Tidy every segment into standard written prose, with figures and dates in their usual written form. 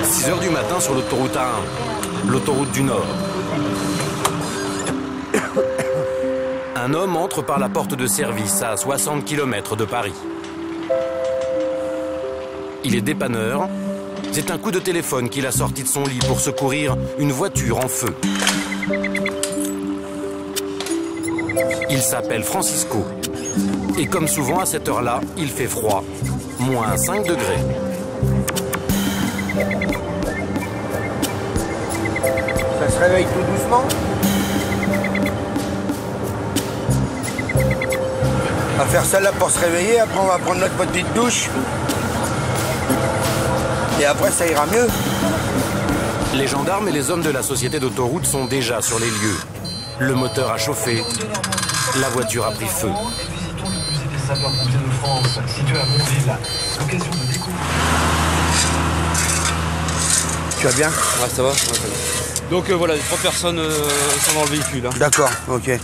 6 heures du matin sur l'autoroute A1, l'autoroute du Nord. Un homme entre par la porte de service à 60 km de Paris. Il est dépanneur. C'est un coup de téléphone qu'il a sorti de son lit pour secourir une voiture en feu. Il s'appelle Francisco. Et comme souvent à cette heure-là, il fait froid. Moins 5 degrés. Ça se réveille tout doucement. On va faire ça là pour se réveiller, après on va prendre notre petite douche. Et après ça ira mieux. Les gendarmes et les hommes de la société d'autoroute sont déjà sur les lieux. Le moteur a chauffé, la voiture a pris feu. Visitons le musée des sapeurs-pompiers de France, situé à Montville. L'occasion de découvrir. Tu vas bien? Ouais, ça va. Ouais, ça va. Donc voilà, les 3 personnes sont dans le véhicule. Hein. D'accord, ok. Les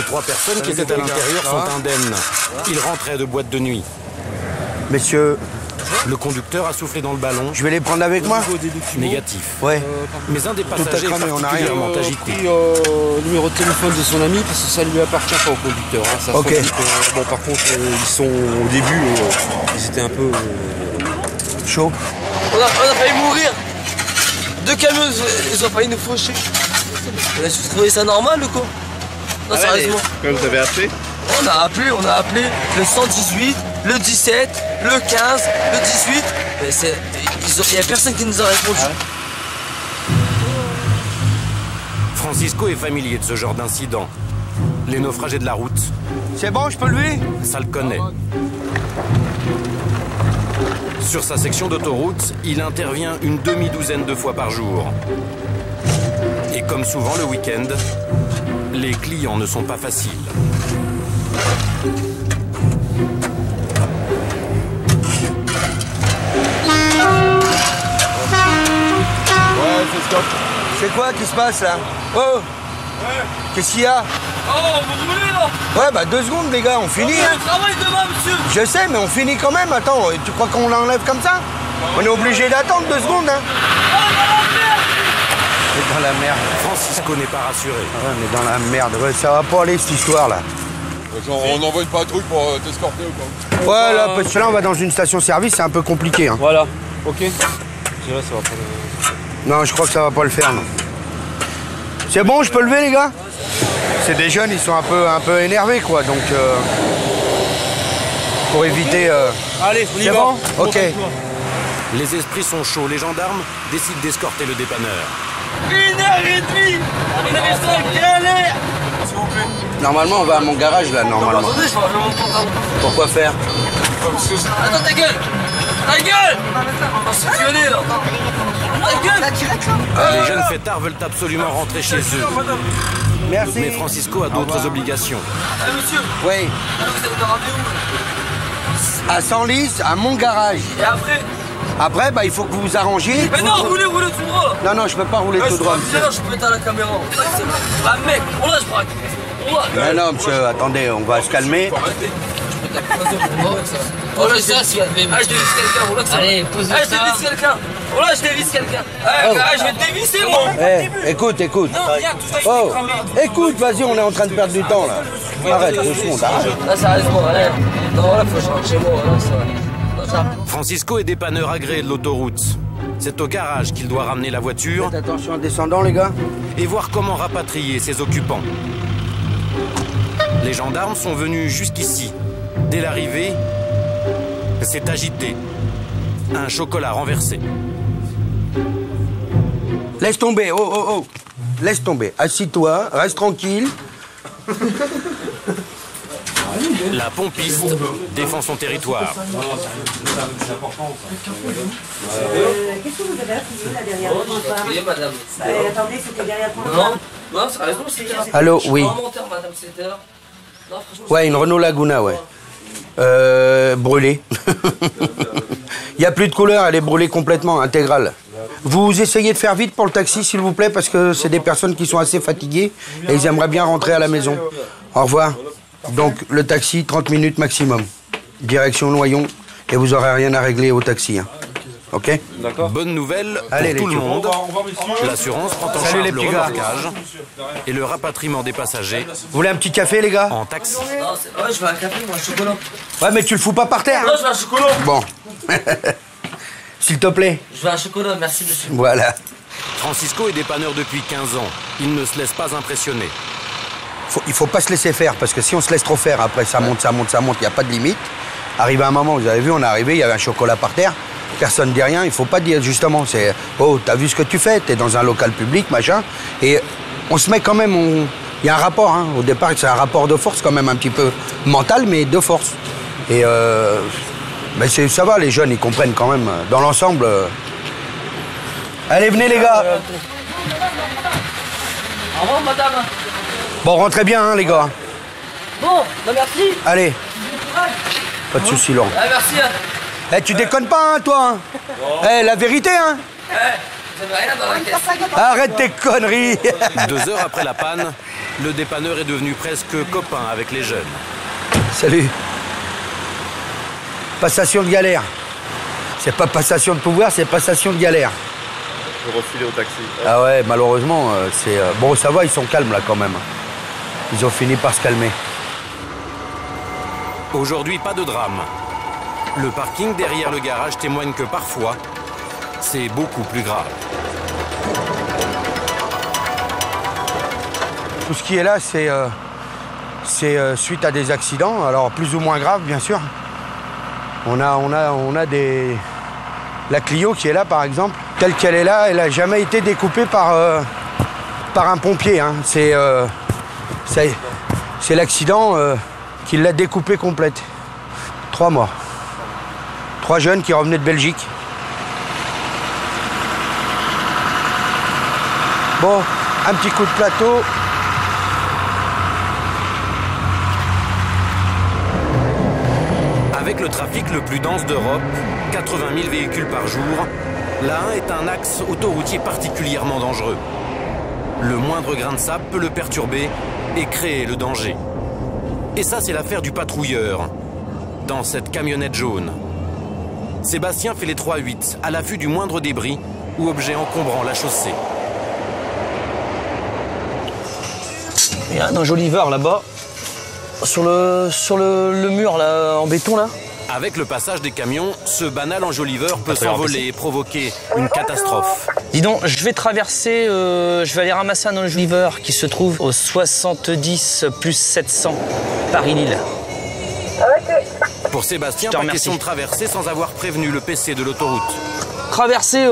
3 personnes qui étaient à l'intérieur sont indemnes. Ils rentraient de boîte de nuit. Messieurs, Le conducteur a soufflé dans le ballon. je vais les prendre avec moi? Négatif. Ouais. Mais un des passagers est cramé, on a rien. particulièrement agité. Pris le numéro de téléphone de son ami parce que ça ne lui appartient pas au conducteur. Hein. Ça Ok. bon, par contre, ils sont au début, ils étaient un peu Chaud. On a failli mourir. 2 camions, ils ont failli nous faucher. Vous trouvez ça normal ou quoi? Non, sérieusement. Quand vous avez appelé? On a appelé le 118, le 17, le 15, le 18. Mais il n'y a personne qui nous a répondu. Francisco est familier de ce genre d'incident. Les naufragés de la route, C'est bon, je peux lever? ça le connaît. Sur sa section d'autoroute, il intervient une demi-douzaine de fois par jour. Et comme souvent le week-end, les clients ne sont pas faciles. Ouais, c'est stop. C'est quoi qui se passe là? Oh! Qu'est-ce qu'il y a? Oh, vous roulez là? Ouais, bah 2 secondes les gars, on finit. On travaille demain, monsieur. Je sais, mais on finit quand même. Attends, tu crois qu'on l'enlève comme ça? On est obligé d'attendre 2 secondes, hein? On est dans la merde. Francisco n'est pas rassuré. Ouais, on est dans la merde. Ouais, ça va pas aller cette histoire là. Genre, on envoie une patrouille pour t'escorter ou quoi? Ouais, là, parce que là, on va dans une station-service, c'est un peu compliqué. Hein. Voilà, ok. Je dirais, ça va pas le... Non, je crois que ça va pas le faire. Non. C'est bon, je peux lever, les gars? C'est des jeunes, ils sont un peu énervés, quoi. Donc, pour éviter. Allez, on y C'est va. bon? Ok. Les esprits sont chauds. Les gendarmes décident d'escorter le dépanneur. 1h30. On est resté en galère. Normalement, on va à mon garage, là, normalement. Attendez, je vais enlever mon pantalon. Pourquoi faire? Attends, ta gueule. Ta gueule. On s'est violé là. Ta gueule. Les jeunes fêtards veulent absolument rentrer chez eux. Merci. Mais Francisco a d'autres obligations. Eh, monsieur, Oui. vous avez un rendez-vous. À Senlis, à mon garage. Et après? Après, bah, il faut que vous vous arrangiez. Mais non, roulez tout droit. Non, non, je peux pas rouler tout droit. Là, je peux éteindre la caméra. Ah, mec, on lâche braque. On lâche. Non, non, monsieur, attendez, on va se calmer. Oh là, ça, c'est... Ah, je dévisse quelqu'un, oh là, ça... Allez, pose ça. Ah, je dévisse quelqu'un. Oh là, je dévisse quelqu'un. Ah, je vais te dévisser, moi. Eh, écoute. Non, viens, tout ça, je Oh, vais cramer. écoute, vas-y, on est en train de perdre du temps, là. Arrête, 2 secondes, arrête. Là, sérieusement, allez. Non, là, faut que je rentre chez moi, là, ça va. Francisco est dépanneur agréé de l'autoroute. C'est au garage qu'il doit ramener la voiture Faites attention en descendant, les gars. et voir comment rapatrier ses occupants. Les gendarmes sont venus jusqu'ici. Dès l'arrivée, c'est agité. Un chocolat renversé. Laisse tomber, oh. Laisse tomber. Assis-toi, reste tranquille. La pompiste défend son territoire. Qu'est-ce que vous avez appris là derrière le comptoir? Oui, madame. Attendez, c'était derrière le comptoir. Non, sérieusement, c'est... Allô, oui. C'est un menteur, madame, c'était là. Non, franchement... Ouais, une Renault Laguna, ouais. Brûlée. Il n'y a plus de couleur, elle est brûlée complètement, intégrale. Vous essayez de faire vite pour le taxi, s'il vous plaît, parce que c'est des personnes qui sont assez fatiguées et ils aimeraient bien rentrer à la maison. Au revoir. Donc, le taxi, 30 minutes maximum. Direction Noyon. et vous aurez rien à régler au taxi. Hein. Ok? D'accord. Bonne nouvelle pour Allez, tout le les monde. Au revoir, messieurs. L'assurance prend en Salut, les charge le petits gars. remorquage et le rapatriement des passagers Vous voulez un petit café, les gars? en taxi. Non, ouais, je veux un café, moi, un chocolat. Ouais, mais tu le fous pas par terre. Non, je veux un chocolat. Bon. S'il te plaît. Je veux un chocolat, merci monsieur. Voilà. Francisco est dépanneur depuis 15 ans. Il ne se laisse pas impressionner. Il faut pas se laisser faire, parce que si on se laisse trop faire, après ça monte, ça monte, ça monte, il n'y a pas de limite. Arrivé à un moment, vous avez vu, on est arrivé, il y avait un chocolat par terre. Personne ne dit rien, il faut pas dire justement, c'est « Oh, t'as vu ce que tu fais, t'es dans un local public, machin ». Et on se met quand même, il y a un rapport, hein. Au départ, c'est un rapport de force quand même, un petit peu mental, mais de force. Et ben ça va, les jeunes, ils comprennent quand même, dans l'ensemble. Allez, venez les gars. Au revoir madame. Bon, rentrez bien, hein, les gars. Bon, bah merci. Allez. Pas de soucis, Laurent. Ah, merci. Eh, tu déconnes pas, hein, toi, hein. Eh, la vérité, hein. Vous avez rien dans la caisse. Arrête tes conneries. 2 heures après la panne, le dépanneur est devenu presque copain avec les jeunes. Salut. Passation de galère. C'est pas passation de pouvoir, c'est passation de galère. Je vais refiler au taxi. Ah ouais, malheureusement, c'est... Bon, ça va, ils sont calmes, là, quand même. Ils ont fini par se calmer. Aujourd'hui, pas de drame. Le parking derrière le garage témoigne que parfois, c'est beaucoup plus grave. Tout ce qui est là, c'est suite à des accidents, alors plus ou moins graves, bien sûr. On a des... La Clio qui est là, par exemple, telle qu'elle est là, elle n'a jamais été découpée par un pompier. Hein. C'est l'accident qui l'a découpée complète. 3 morts. 3 jeunes qui revenaient de Belgique. Bon, un petit coup de plateau. Avec le trafic le plus dense d'Europe, 80 000 véhicules par jour, l'A1 est un axe autoroutier particulièrement dangereux. Le moindre grain de sable peut le perturber et créer le danger. Et ça, c'est l'affaire du patrouilleur, dans cette camionnette jaune. Sébastien fait les 3-8, à l'affût du moindre débris ou objet encombrant la chaussée. Il y a un enjoliveur là-bas, sur le mur là, en béton là. Avec le passage des camions, ce banal enjoliveur peut s'envoler et provoquer une catastrophe. Dis donc, je vais traverser, je vais aller ramasser un enjoliveur qui se trouve au 70 plus 700 Paris-Lille. Pour Sébastien, pas question de traverser sans avoir prévenu le PC de l'autoroute. Traverser,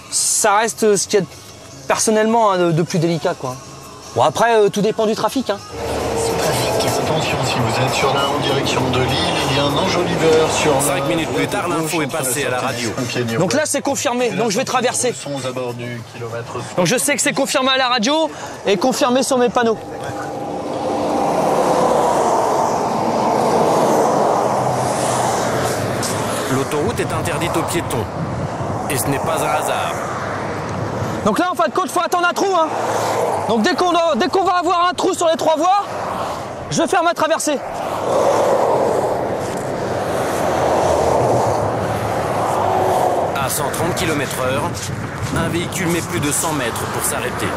ça reste ce qu'il y a personnellement hein, de plus délicat quoi. Bon après, tout dépend du trafic hein. Attention, si vous êtes sur la en direction de Lille, il y a un enjoliveur sur la... 5 minutes plus tard, l'info est passée à la radio. Donc là, c'est confirmé, donc je vais traverser. À bord du kilomètre... Donc je sais que c'est confirmé à la radio et confirmé sur mes panneaux. L'autoroute est interdite aux piétons. Et ce n'est pas un hasard. Donc là, en fin de compte, il faut attendre un trou. Hein. Donc dès qu'on va avoir un trou sur les 3 voies, je vais faire ma traversée. À 130 km/h, un véhicule met plus de 100 mètres pour s'arrêter.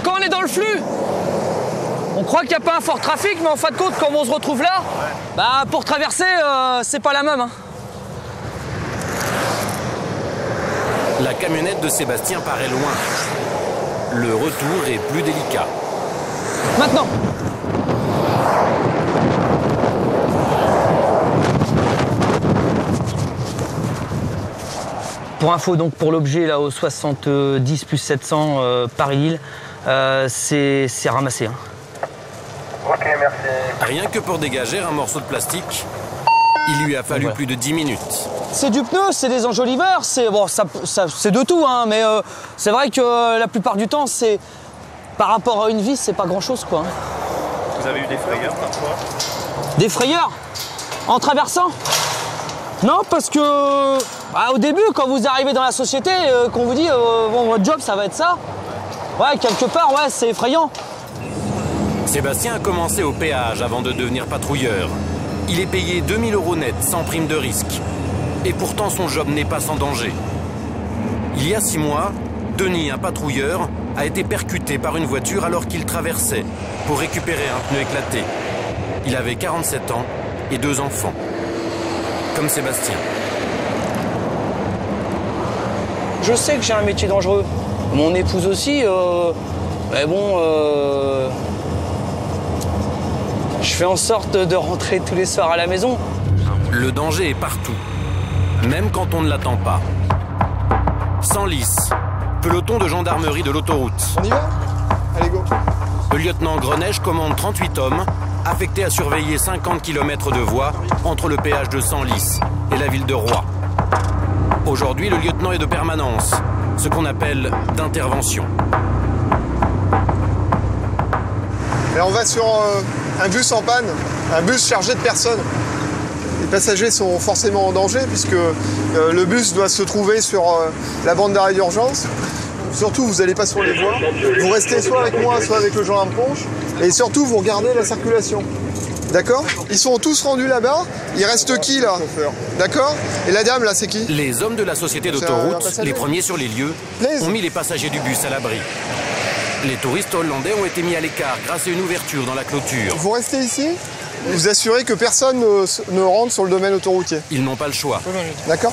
Quand on est dans le flux, on croit qu'il n'y a pas un fort trafic, mais en fin de compte, quand on se retrouve là, bah, pour traverser, c'est pas la même. Hein. La camionnette de Sébastien paraît loin. Le retour est plus délicat. Maintenant. Pour info, donc pour l'objet là au 70 plus 700 Paris-Lille, c'est ramassé. Hein. Ok, merci. Rien que pour dégager un morceau de plastique, il lui a fallu plus de 10 minutes. C'est du pneu, c'est des enjoliveurs, c'est bon, c'est de tout, hein, mais c'est vrai que la plupart du temps, c'est par rapport à une vis, c'est pas grand-chose, quoi. Vous avez eu des frayeurs parfois? Des frayeurs? En traversant? Non, parce que au début, quand vous arrivez dans la société, qu'on vous dit bon, votre job ça va être ça, ouais, quelque part, ouais, c'est effrayant. Sébastien a commencé au péage avant de devenir patrouilleur. Il est payé 2000 € net sans prime de risque. Et pourtant son job n'est pas sans danger. Il y a 6 mois, Denis, un patrouilleur, a été percuté par une voiture alors qu'il traversait pour récupérer un pneu éclaté. Il avait 47 ans et 2 enfants. Comme Sébastien. Je sais que j'ai un métier dangereux. Mon épouse aussi, mais bon, je fais en sorte de rentrer tous les soirs à la maison. Le danger est partout, même quand on ne l'attend pas. Senlis, peloton de gendarmerie de l'autoroute. On y va? Allez, go. Le lieutenant Greneige commande 38 hommes, affectés à surveiller 50 km de voies entre le péage de Senlis et la ville de Roy. Aujourd'hui, le lieutenant est de permanence, ce qu'on appelle d'intervention. Là, on va sur un bus en panne, un bus chargé de personnes. Les passagers sont forcément en danger puisque le bus doit se trouver sur la bande d'arrêt d'urgence. Surtout, vous n'allez pas sur les voies. Vous restez soit avec moi, soit avec le gendarme Ponche. Et surtout, vous regardez la circulation. D'accord? Ils sont tous rendus là-bas. Il reste qui, là? D'accord? Et la dame, là, c'est qui? Les hommes de la société d'autoroute, les premiers sur les lieux, ont mis les passagers du bus à l'abri. Les touristes hollandais ont été mis à l'écart grâce à une ouverture dans la clôture. Vous restez ici? Vous assurez que personne ne rentre sur le domaine autoroutier. Ils n'ont pas le choix. D'accord?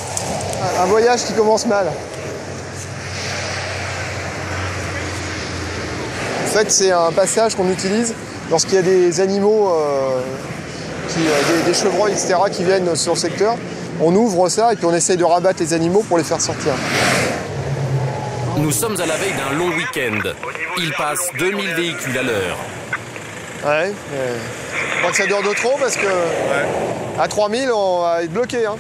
Un voyage qui commence mal. En fait, c'est un passage qu'on utilise lorsqu'il y a des animaux, des chevreuils, etc., qui viennent sur le secteur. On ouvre ça et puis on essaye de rabattre les animaux pour les faire sortir. Nous sommes à la veille d'un long week-end. Il passe 2000 véhicules à l'heure. Ouais, je crois que ça dure de trop parce que à 3000, on va être bloqué. Hein.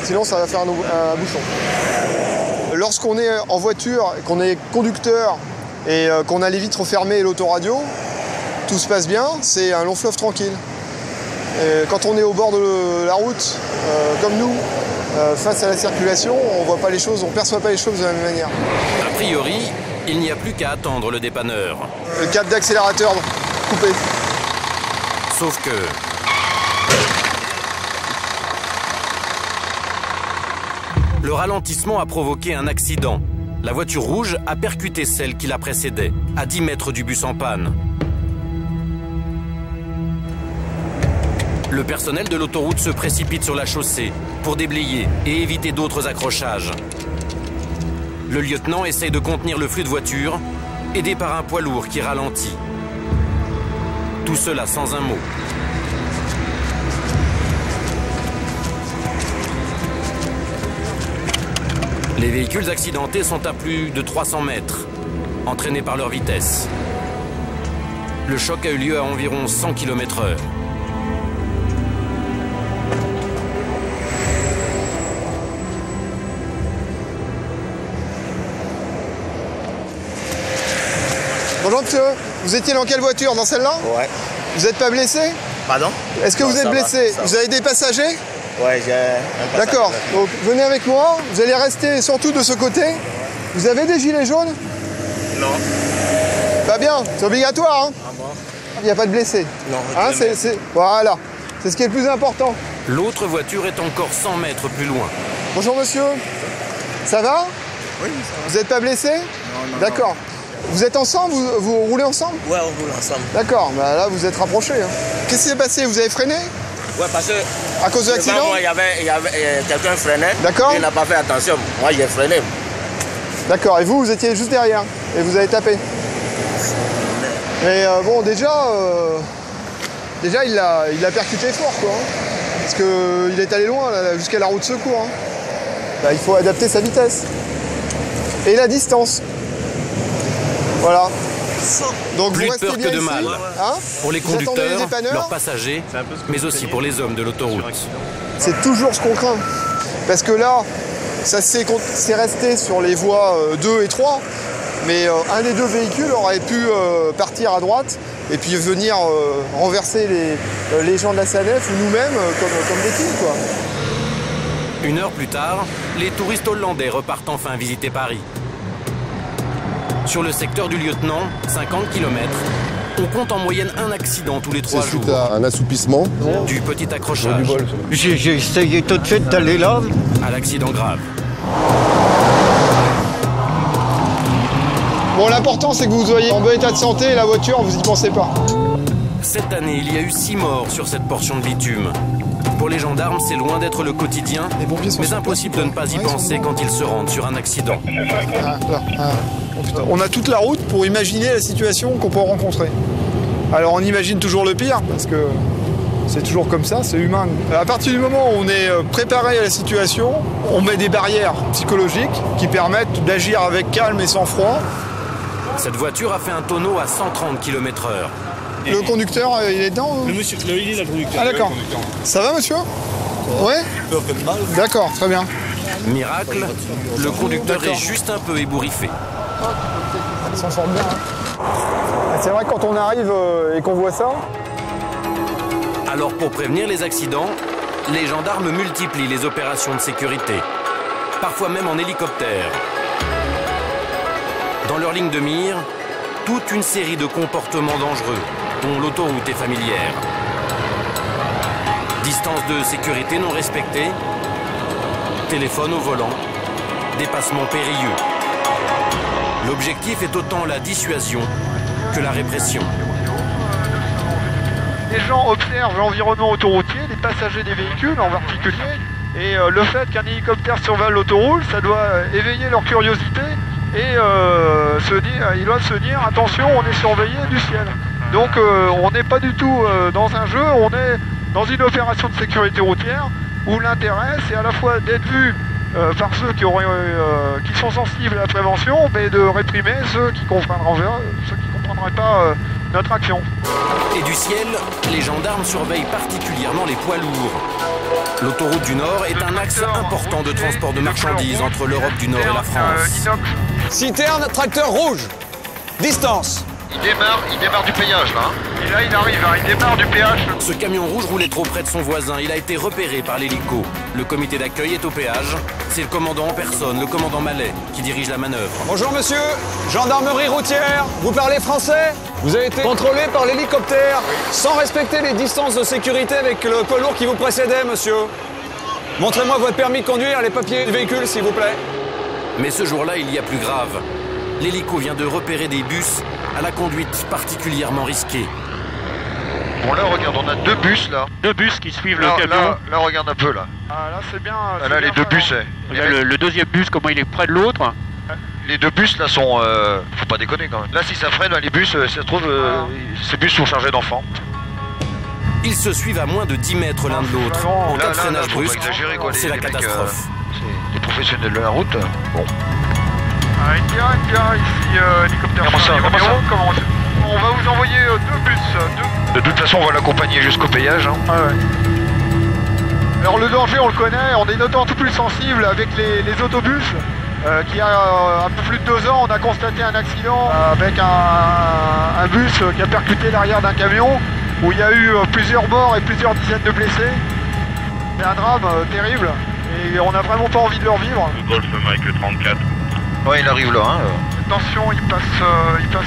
Sinon, ça va faire un bouchon. Lorsqu'on est en voiture, qu'on est conducteur et qu'on a les vitres fermées et l'autoradio, tout se passe bien, c'est un long fleuve tranquille. Et quand on est au bord de la route, comme nous, face à la circulation, on voit pas les choses, on perçoit pas les choses de la même manière. A priori, il n'y a plus qu'à attendre le dépanneur. Le câble d'accélérateur coupé. Sauf que... le ralentissement a provoqué un accident. La voiture rouge a percuté celle qui la précédait, à 10 mètres du bus en panne. Le personnel de l'autoroute se précipite sur la chaussée pour déblayer et éviter d'autres accrochages. Le lieutenant essaye de contenir le flux de voitures, aidé par un poids lourd qui ralentit. Tout cela sans un mot. Les véhicules accidentés sont à plus de 300 mètres, entraînés par leur vitesse. Le choc a eu lieu à environ 100 km/h. Bonjour monsieur, vous étiez dans quelle voiture? Dans celle-là? Ouais. Vous n'êtes pas blessé? Pardon? Est-ce que vous êtes blessé? Vous avez des passagers? Ouais, j'ai un passager. D'accord, donc venez avec moi, vous allez rester surtout de ce côté. Vous avez des gilets jaunes? Non. Pas bien, c'est obligatoire. Hein. Ah bon? Il n'y a pas de blessés. Non. Hein, voilà, c'est ce qui est le plus important. L'autre voiture est encore 100 mètres plus loin. Bonjour monsieur, ça va? Oui, ça va. Vous n'êtes pas blessé? Non. D'accord. Vous êtes ensemble? Vous roulez ensemble? Ouais, on roule ensemble. D'accord, bah là vous êtes rapprochés. Hein. Qu'est-ce qui s'est passé? Vous avez freiné? Ouais, parce que... À cause de l'accident? Moi, il y avait quelqu'un freinait. D'accord. Il n'a pas fait attention. Moi, j'ai freiné. D'accord, et vous étiez juste derrière et vous avez tapé. Mais bon, déjà il l'a percuté fort, quoi. Hein, parce qu'il est allé loin, jusqu'à la roue de secours. Hein. Bah, il faut adapter sa vitesse. Et la distance. Voilà. Donc Plus vous de restez peur bien que de ici, mal. hein, Pour les vous attendez conducteurs, dépanneurs. leurs passagers, mais aussi pour les hommes de l'autoroute. C'est toujours ce qu'on craint. Parce que là, ça s'est resté sur les voies 2 et 3. mais un des deux véhicules aurait pu partir à droite et puis venir renverser les gens de la SANEF ou nous-mêmes comme des filles, quoi. Une heure plus tard, les touristes hollandais repartent enfin visiter Paris. Sur le secteur du Lieutenant, 50 km, on compte en moyenne un accident tous les 3 jours. C'est suite à un assoupissement. Du petit accrochage J'ai essayé tout de suite d'aller là. à l'accident grave. Bon, l'important, c'est que vous soyez en bon état de santé et la voiture, vous y pensez pas. Cette année, il y a eu 6 morts sur cette portion de bitume. Pour les gendarmes, c'est loin d'être le quotidien, mais impossible de ne pas y penser quand ils se rendent sur un accident. On a toute la route pour imaginer la situation qu'on peut rencontrer. Alors on imagine toujours le pire, parce que c'est toujours comme ça, c'est humain. À partir du moment où on est préparé à la situation, on met des barrières psychologiques qui permettent d'agir avec calme et sang-froid. Cette voiture a fait un tonneau à 130 km/h. Le conducteur, il est dedans? Le monsieur, il est là, le conducteur. Ah d'accord. Ça va, monsieur? Ouais. D'accord, très bien. Miracle, le conducteur est juste un peu ébouriffé. Il s'en sort bien. Hein. C'est vrai que quand on arrive et qu'on voit ça... Alors pour prévenir les accidents, les gendarmes multiplient les opérations de sécurité, parfois même en hélicoptère. Dans leur ligne de mire, toute une série de comportements dangereux, dont l'autoroute est familière. Distance de sécurité non respectée, téléphone au volant, dépassement périlleux. L'objectif est autant la dissuasion que la répression. Les gens observent l'environnement autoroutier, les passagers des véhicules en particulier, et le fait qu'un hélicoptère survole l'autoroute, ça doit éveiller leur curiosité et ils doivent se dire attention, on est surveillé du ciel. Donc on n'est pas du tout dans un jeu, on est dans une opération de sécurité routière où l'intérêt c'est à la fois d'être vu par ceux qui sont sensibles à la prévention, mais de réprimer ceux qui comprendraient pas notre action. Et du ciel, les gendarmes surveillent particulièrement les poids lourds. L'autoroute du Nord est un axe important de transport de marchandises entre l'Europe du Nord et la France. Citerne, tracteur rouge. Distance. Il démarre du péage là. Et là il arrive, il démarre du péage. Ce camion rouge roulait trop près de son voisin. Il a été repéré par l'hélico. Le comité d'accueil est au péage. C'est le commandant en personne, le commandant Mallet, qui dirige la manœuvre. Bonjour monsieur, gendarmerie routière. Vous parlez français? Vous avez été contrôlé par l'hélicoptère sans respecter les distances de sécurité avec le poids lourd qui vous précédait, monsieur. Montrez-moi votre permis de conduire et les papiers du véhicule, s'il vous plaît. Mais ce jour-là, il y a plus grave. L'hélico vient de repérer des bus à la conduite particulièrement risquée. Bon là, regarde, on a 2 bus là. 2 bus qui suivent le camion. Là, regarde un peu là. Ah là c'est bien. Là, les 2 bus. Le deuxième bus, comment il est près de l'autre. Les 2 bus là sont... faut pas déconner quand même. Là si ça freine, les bus, ça se trouve, ces bus sont chargés d'enfants. Ils se suivent à moins de 10 mètres l'un de l'autre. En cas de freinage brusque, c'est la catastrophe. C'est des professionnels de la route. Bon. India, ici hélicoptère. Comment ça on va vous envoyer 2 bus. De toute façon, on va l'accompagner jusqu'au péage. Hein. Ah ouais. Alors le danger, on le connaît, on est d'autant plus sensible avec les autobus. Qui a un peu plus de 2 ans, on a constaté un accident avec un bus qui a percuté l'arrière d'un camion où il y a eu plusieurs morts et plusieurs dizaines de blessés. C'est un drame terrible et on n'a vraiment pas envie de le revivre. Golf Mike 34. Ouais, il arrive là. Hein. Attention, il passe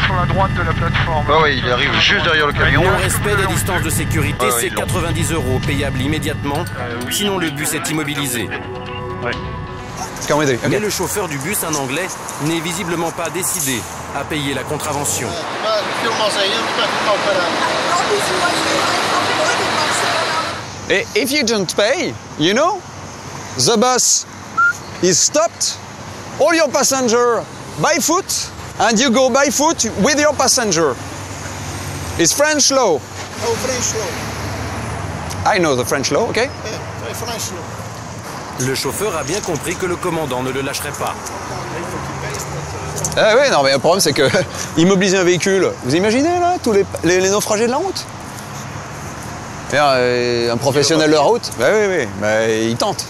sur la droite de la plateforme. Ah ouais, il arrive juste derrière le camion. Non-respect des distances de sécurité, c'est 90 € payables immédiatement, sinon le bus est immobilisé. Ouais. Mais le chauffeur du bus, un Anglais, n'est visiblement pas décidé à payer la contravention. If you don't pay, you know, the bus is stopped, all your passenger by foot, and you go by foot with your passenger. It's French law. Oh, French law. I know the French law, okay? Yeah, French law. Le chauffeur a bien compris que le commandant ne le lâcherait pas. Ah oui, non, mais le problème, c'est que immobiliser un véhicule, vous imaginez, là, tous les naufragés de la route? Un professionnel de la route, bah oui, bah, il tente.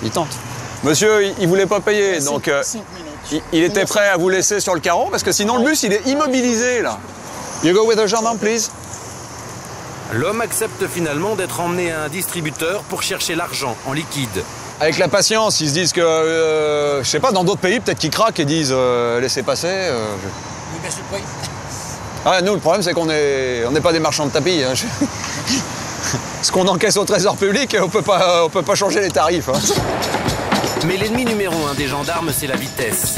Monsieur, il voulait pas payer, donc... 5 minutes. il était prêt à vous laisser sur le carreau parce que sinon le bus il est immobilisé là. You go with the gendarme, please. L'homme accepte finalement d'être emmené à un distributeur pour chercher l'argent en liquide. Avec la patience, ils se disent que, je sais pas, dans d'autres pays, peut-être qu'ils craquent et disent laissez passer. Ah, nous, le problème, c'est qu'on n'est pas des marchands de tapis. Hein. Ce qu'on encaisse au trésor public, on peut pas changer les tarifs. Hein. Mais l'ennemi numéro 1 des gendarmes, c'est la vitesse.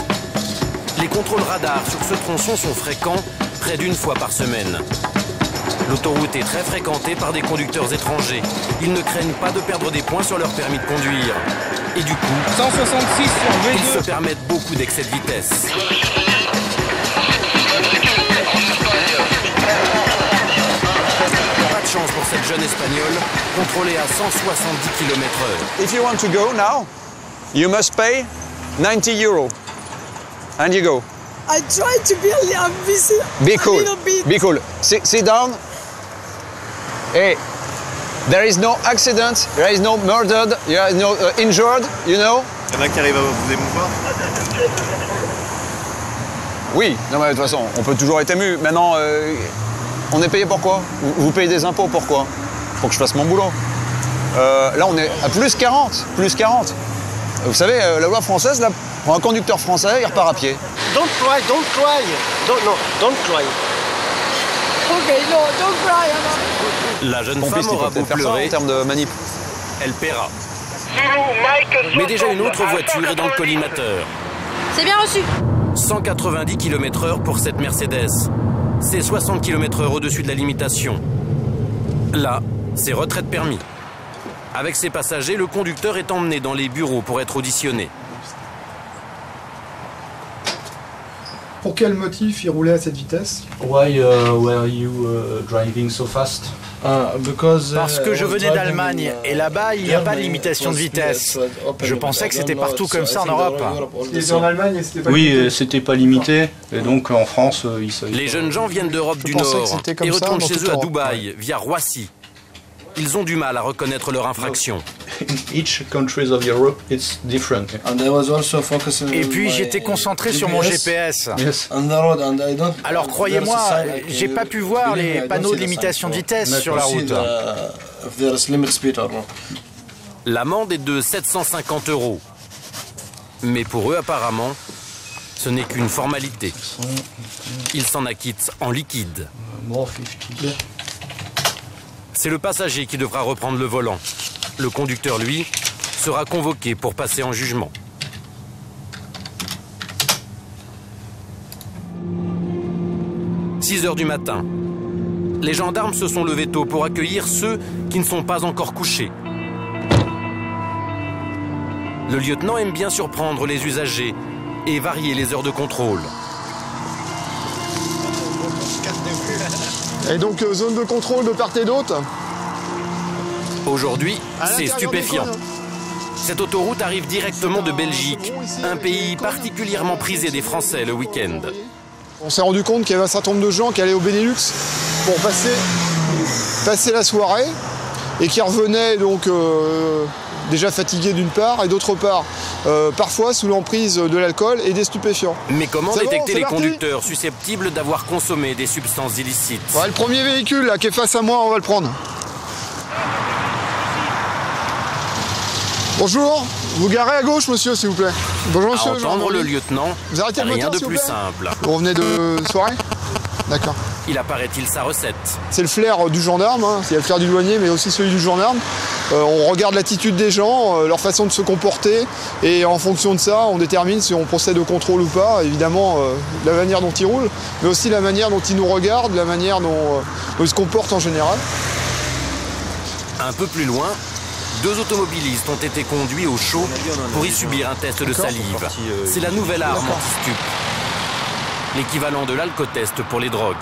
Les contrôles radars sur ce tronçon sont fréquents, près d'une fois par semaine. L'autoroute est très fréquentée par des conducteurs étrangers. Ils ne craignent pas de perdre des points sur leur permis de conduire. Et du coup, 166 sur V2. Ils se permettent beaucoup d'excès de vitesse. Pas de chance pour cette jeune Espagnole, contrôlée à 170 km/h. If you want to go now, you must pay 90 €. And you go. I try to be busy. Be cool. A little bit. Be cool. Sit down. Hey, there is no accident, there is no murdered, there is no injured, you know. Il y en a qui arrivent à vous émouvoir. Oui, non mais de toute façon, on peut toujours être ému. Maintenant, on est payé pour quoi? Vous payez des impôts pourquoi? Pour que je fasse mon boulot. Là, on est à plus 40, plus 40. Vous savez, la loi française, là, pour un conducteur français, il repart à pied. Don't cry. Don't cry. Okay, no, don't cry. La jeune Ton femme fils, il aura peut beau peut-être faire ça en pleurer, termes de manip. elle paiera. Mais déjà une autre voiture est dans le collimateur. C'est bien reçu. 190 km/h pour cette Mercedes. C'est 60 km/h au-dessus de la limitation. Là, c'est retrait de permis. Avec ses passagers, le conducteur est emmené dans les bureaux pour être auditionné. Pour quel motif il roulait à cette vitesse? Why were you driving so fast? Parce que je venais d'Allemagne et là-bas il n'y a pas de limitation de vitesse. Je pensais que c'était partout comme ça en Europe. Et en Allemagne, c'était pas Oui, limité. c'était pas limité. Et donc en France, Les jeunes gens viennent d'Europe du pensais que Nord c'était comme et ça retournent dans chez toute eux à l'Europe. Dubaï, via Roissy. Ils ont du mal à reconnaître leur infraction. In each countries of Europe, it's different. Et puis j'étais concentré sur mon GPS. Yes. Alors croyez-moi, j'ai pas pu voir les panneaux de limitation de vitesse sur la route. L'amende est de 750 €. Mais pour eux, apparemment, ce n'est qu'une formalité. Ils s'en acquittent en liquide. C'est le passager qui devra reprendre le volant. Le conducteur, lui, sera convoqué pour passer en jugement. « 6 heures du matin. Les gendarmes se sont levés tôt pour accueillir ceux qui ne sont pas encore couchés. Le lieutenant aime bien surprendre les usagers et varier les heures de contrôle. Et donc, zone de contrôle de part et d'autre. Aujourd'hui, c'est stupéfiant. Cette autoroute arrive directement de Belgique, un pays particulièrement prisé des Français le week-end. On s'est rendu compte qu'il y avait un certain nombre de gens qui allaient au Benelux pour passer la soirée et qui revenaient donc déjà fatigués d'une part et d'autre part parfois sous l'emprise de l'alcool et des stupéfiants. Mais comment C'est bon, détecter c'est les parti. conducteurs susceptibles d'avoir consommé des substances illicites? Ouais, le premier véhicule là, qui est face à moi, on va le prendre. Bonjour, vous garez à gauche monsieur s'il vous plaît. Bonjour À monsieur. entendre le lieutenant, Vous arrêtez le rien moteur, de s'il vous plus plaît simple. Vous revenez de soirée? D'accord. Il apparaît-il sa recette? C'est le flair du gendarme, hein. Il y a le flair du douanier mais aussi celui du gendarme. On regarde l'attitude des gens, leur façon de se comporter et en fonction de ça on détermine si on procède au contrôle ou pas. Évidemment la manière dont ils roulent mais aussi la manière dont ils nous regardent, la manière dont ils se comportent en général. Un peu plus loin, 2 automobilistes ont été conduits au chaud pour y subir un test de salive. C'est la nouvelle arme anti-stup. L'équivalent de l'alcotest pour les drogues.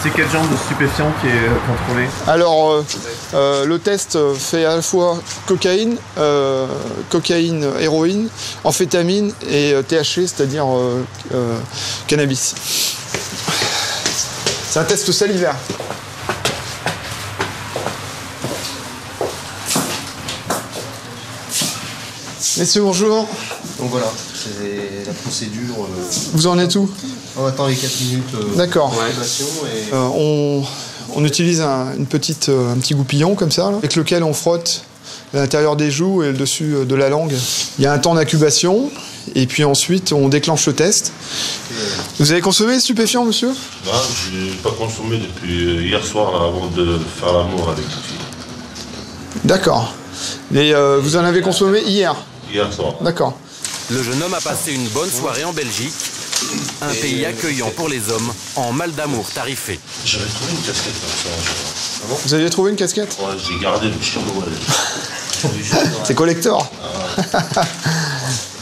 C'est quel genre de stupéfiant qui est contrôlé? Alors, le test fait à la fois cocaïne, héroïne, amphétamine et THC, c'est-à-dire cannabis. C'est un test salivaire. Messieurs, bonjour. Donc voilà, c'est la procédure. Vous en êtes où? On attend les 4 minutes. D'accord. Et... On utilise un petit goupillon comme ça, là, avec lequel on frotte l'intérieur des joues et le dessus de la langue. Il y a un temps d'incubation, et puis ensuite on déclenche le test. Vous avez consommé des stupéfiants, monsieur? Non, je n'ai pas consommé depuis hier soir là, avant de faire l'amour avec ta fille. D'accord. Et vous en avez consommé hier? Hier soir. D'accord. Le jeune homme a passé une bonne soirée en Belgique, un pays accueillant pour les hommes en mal d'amour tarifé. J'avais trouvé une casquette comme ça. Ah bon? Vous aviez trouvé une casquette? Ouais, j'ai gardé le chirurgien. C'est collector.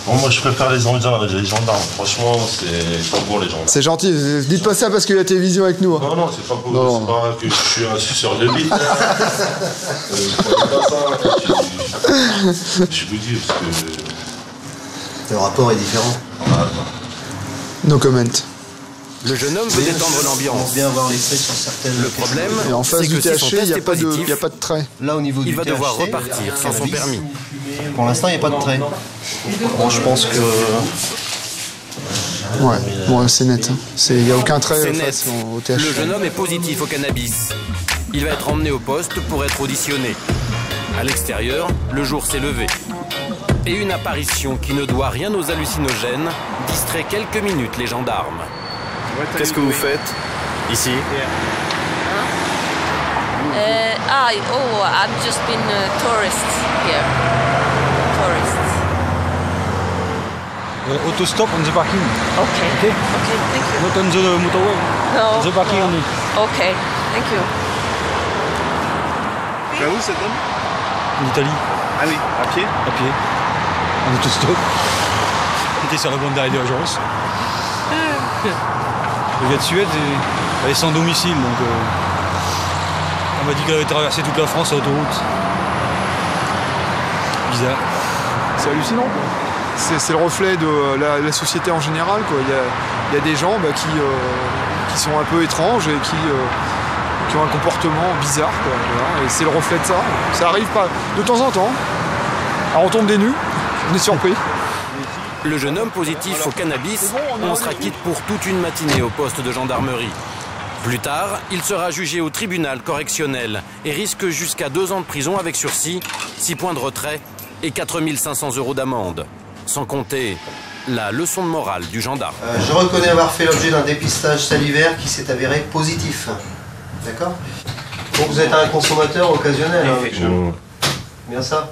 Bon, moi je préfère les gendarmes. Franchement, c'est pas pour les gendarmes. C'est gentil. Dites pas ça parce qu'il y a la télévision avec nous. Hein. Non, non, c'est pas pour c'est pas que je suis un suceur de bite. Je vous dis parce que... Le rapport est différent. No comment. Le jeune homme veut détendre l'ambiance. Bien avoir les faits sur certaines. Le problème, et en face c'est du que si son THC, il test n'y est positif, a pas de trait. Là, au niveau il du va THC, devoir repartir sans son permis. Pour l'instant, il n'y a pas de trait. Bon, je pense que... Ouais, bon, c'est net. Il n'y a aucun trait C'est face net. au THC. Le jeune homme est positif au cannabis. Il va être emmené au poste pour être auditionné. À l'extérieur, le jour s'est levé. Et une apparition qui ne doit rien aux hallucinogènes distrait quelques minutes les gendarmes. Qu'est-ce que vous faites ici? I've just been a tourist here. Tourist. Auto-stop on the parking. Okay. Okay. Okay, thank you. Not on the motorway. No. The parking only. Okay, thank you. Tu vas où cet homme? En Italie. Ah oui, à pied? À pied. En auto-stop. J'étais sur la bande d'arrêt d'urgence. Le gars de Suède, elle est sans domicile, donc on m'a dit qu'elle avait traversé toute la France à autoroute. Bizarre. C'est hallucinant, quoi. C'est le reflet de la société en général, quoi. Il y a des gens qui sont un peu étranges et qui ont un comportement bizarre, quoi. Voilà. Et c'est le reflet de ça. Ça arrive pas de temps en temps. Alors on tombe des nues, on est surpris. Le jeune homme positif au cannabis en sera quitte pour toute une matinée au poste de gendarmerie. Plus tard, il sera jugé au tribunal correctionnel et risque jusqu'à 2 ans de prison avec sursis, 6 points de retrait et 4 500 € d'amende. Sans compter la leçon de morale du gendarme. Je reconnais avoir fait l'objet d'un dépistage salivaire qui s'est avéré positif. D'accord? Donc vous êtes un consommateur occasionnel. Hein. Bien ça.